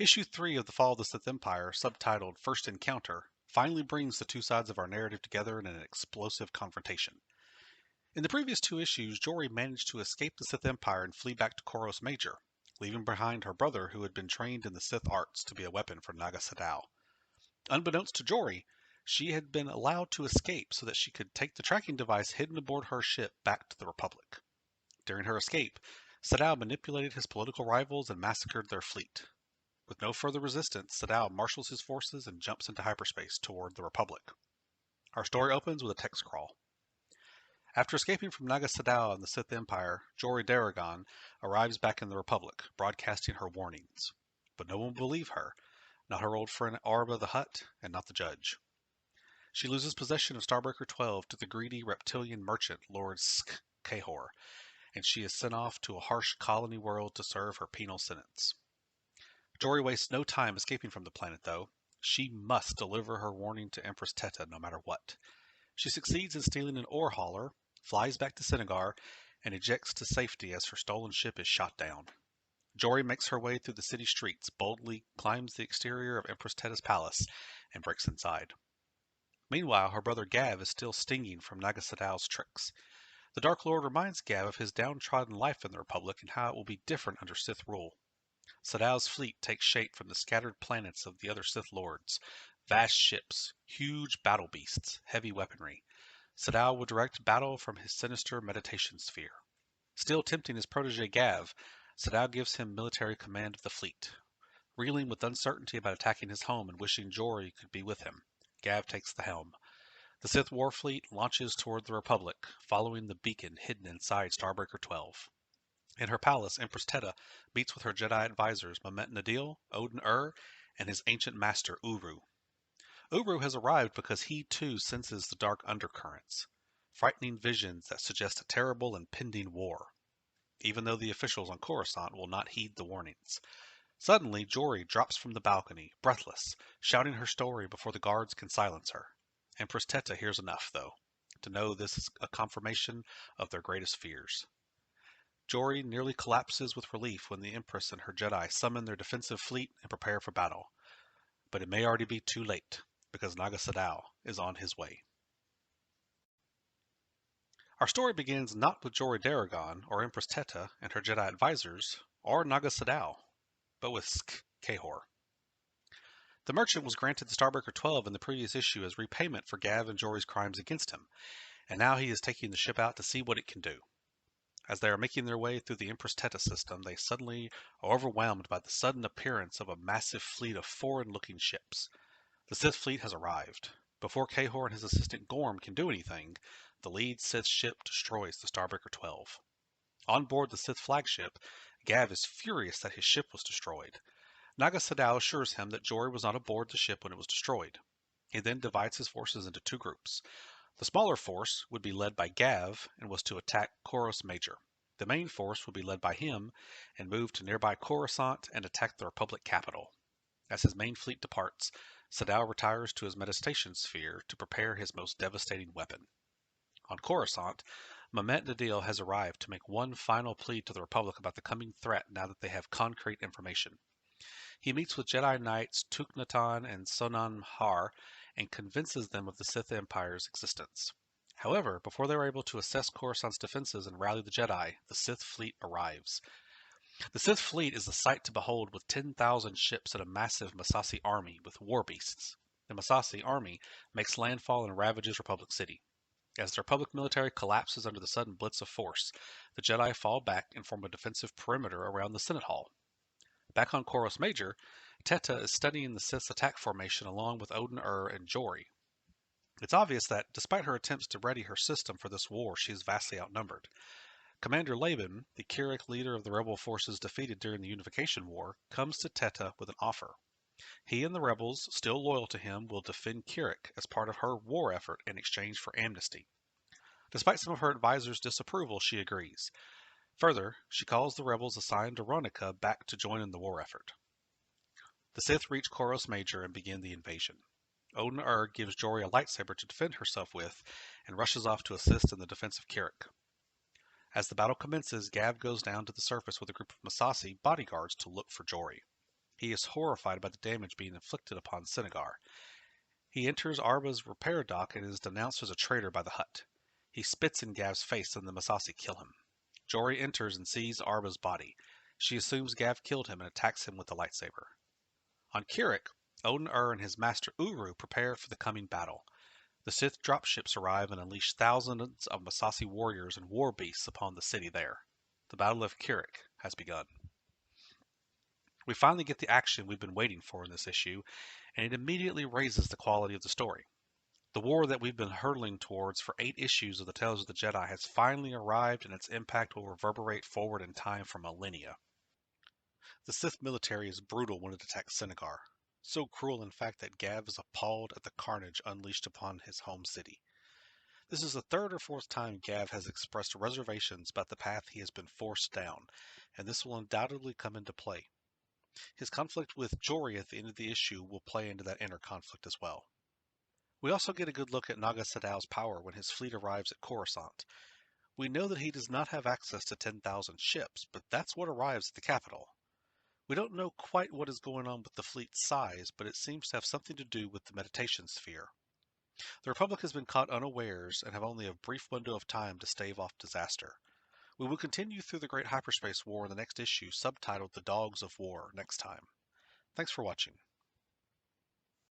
Issue 3 of The Fall of the Sith Empire, subtitled First Encounter, finally brings the two sides of our narrative together in an explosive confrontation. In the previous two issues, Jory managed to escape the Sith Empire and flee back to Koros Major, leaving behind her brother who had been trained in the Sith arts to be a weapon for Naga Sadow. Unbeknownst to Jory, she had been allowed to escape so that she could take the tracking device hidden aboard her ship back to the Republic. During her escape, Sadow manipulated his political rivals and massacred their fleet. With no further resistance, Sadow marshals his forces and jumps into hyperspace toward the Republic. Our story opens with a text crawl. After escaping from Naga Sadow and the Sith Empire, Jory Daragon arrives back in the Republic, broadcasting her warnings. But no one will believe her, not her old friend Arba the Hutt, and not the judge. She loses possession of Starbreaker 12 to the greedy reptilian merchant Lord Sk Kahor, and she is sent off to a harsh colony world to serve her penal sentence. Jory wastes no time escaping from the planet, though. She must deliver her warning to Empress Teta no matter what. She succeeds in stealing an ore hauler, flies back to Senegar, and ejects to safety as her stolen ship is shot down. Jory makes her way through the city streets, boldly climbs the exterior of Empress Teta's palace, and breaks inside. Meanwhile, her brother Gav is still stinging from Naga Sadow's tricks. The Dark Lord reminds Gav of his downtrodden life in the Republic and how it will be different under Sith rule. Sadow's fleet takes shape from the scattered planets of the other Sith Lords. Vast ships, huge battle beasts, heavy weaponry. Sadow will direct battle from his sinister meditation sphere. Still tempting his protege Gav, Sadow gives him military command of the fleet. Reeling with uncertainty about attacking his home and wishing Jory could be with him, Gav takes the helm. The Sith war fleet launches toward the Republic, following the beacon hidden inside Starbreaker 12. In her palace, Empress Teta meets with her Jedi advisors Mehmet Nadil, Odin and his ancient master Uru. Uru has arrived because he too senses the dark undercurrents, frightening visions that suggest a terrible impending war, even though the officials on Coruscant will not heed the warnings. Suddenly, Jory drops from the balcony, breathless, shouting her story before the guards can silence her. Empress Teta hears enough, though, to know this is a confirmation of their greatest fears. Jory nearly collapses with relief when the Empress and her Jedi summon their defensive fleet and prepare for battle. But it may already be too late, because Naga Sadow is on his way. Our story begins not with Jory Daragon or Empress Teta and her Jedi advisors, or Naga Sadow, but with Sk Kahor. The merchant was granted the Starbreaker 12 in the previous issue as repayment for Gav and Jory's crimes against him, and now he is taking the ship out to see what it can do. As they are making their way through the Empress Teta system, they suddenly are overwhelmed by the sudden appearance of a massive fleet of foreign-looking ships. The Sith fleet has arrived. Before Kahor and his assistant Gorm can do anything, the lead Sith ship destroys the Starbreaker 12. On board the Sith flagship, Gav is furious that his ship was destroyed. Naga Sadow assures him that Jory was not aboard the ship when it was destroyed. He then divides his forces into two groups. The smaller force would be led by Gav and was to attack Koros Major. The main force would be led by him and move to nearby Coruscant and attack the Republic capital. As his main fleet departs, Sadow retires to his meditation sphere to prepare his most devastating weapon. On Coruscant, Mehmet Nadil has arrived to make one final plea to the Republic about the coming threat now that they have concrete information. He meets with Jedi Knights Tuknatan and Sonan Har and convinces them of the Sith Empire's existence. However, before they are able to assess Coruscant's defenses and rally the Jedi, the Sith fleet arrives. The Sith fleet is a sight to behold with 10,000 ships and a massive Massassi army with war beasts. The Massassi army makes landfall and ravages Republic City. As the Republic military collapses under the sudden blitz of force, the Jedi fall back and form a defensive perimeter around the Senate Hall. Back on Koros Major, Teta is studying the Sith's attack formation along with Odin and Jory. It's obvious that, despite her attempts to ready her system for this war, she is vastly outnumbered. Commander Laban, the Kirik leader of the rebel forces defeated during the Unification War, comes to Teta with an offer. He and the rebels, still loyal to him, will defend Kirik as part of her war effort in exchange for amnesty. Despite some of her advisors' disapproval, she agrees. Further, she calls the rebels assigned to Ronica back to join in the war effort. The Sith reach Koros Major and begin the invasion. Odin gives Jory a lightsaber to defend herself with and rushes off to assist in the defense of Kirik. As the battle commences, Gav goes down to the surface with a group of Massassi bodyguards to look for Jory. He is horrified by the damage being inflicted upon Senegar. He enters Arba's repair dock and is denounced as a traitor by the Hutt. He spits in Gav's face and the Massassi kill him. Jory enters and sees Arba's body. She assumes Gav killed him and attacks him with the lightsaber. On Kirik, Odin and his master Uru prepare for the coming battle. The Sith dropships arrive and unleash thousands of Massassi warriors and war beasts upon the city there. The Battle of Kirik has begun. We finally get the action we've been waiting for in this issue, and it immediately raises the quality of the story. The war that we've been hurtling towards for 8 issues of the Tales of the Jedi has finally arrived, and its impact will reverberate forward in time for millennia. The Sith military is brutal when it attacks Senegar. So cruel, in fact, that Gav is appalled at the carnage unleashed upon his home city. This is the 3rd or 4th time Gav has expressed reservations about the path he has been forced down, and this will undoubtedly come into play. His conflict with Jory at the end of the issue will play into that inner conflict as well. We also get a good look at Naga Sadow's power when his fleet arrives at Coruscant. We know that he does not have access to 10,000 ships, but that's what arrives at the capital. We don't know quite what is going on with the fleet's size, but it seems to have something to do with the meditation sphere. The Republic has been caught unawares and have only a brief window of time to stave off disaster. We will continue through the Great Hyperspace War in the next issue, subtitled The Dogs of War, next time. Thanks for watching.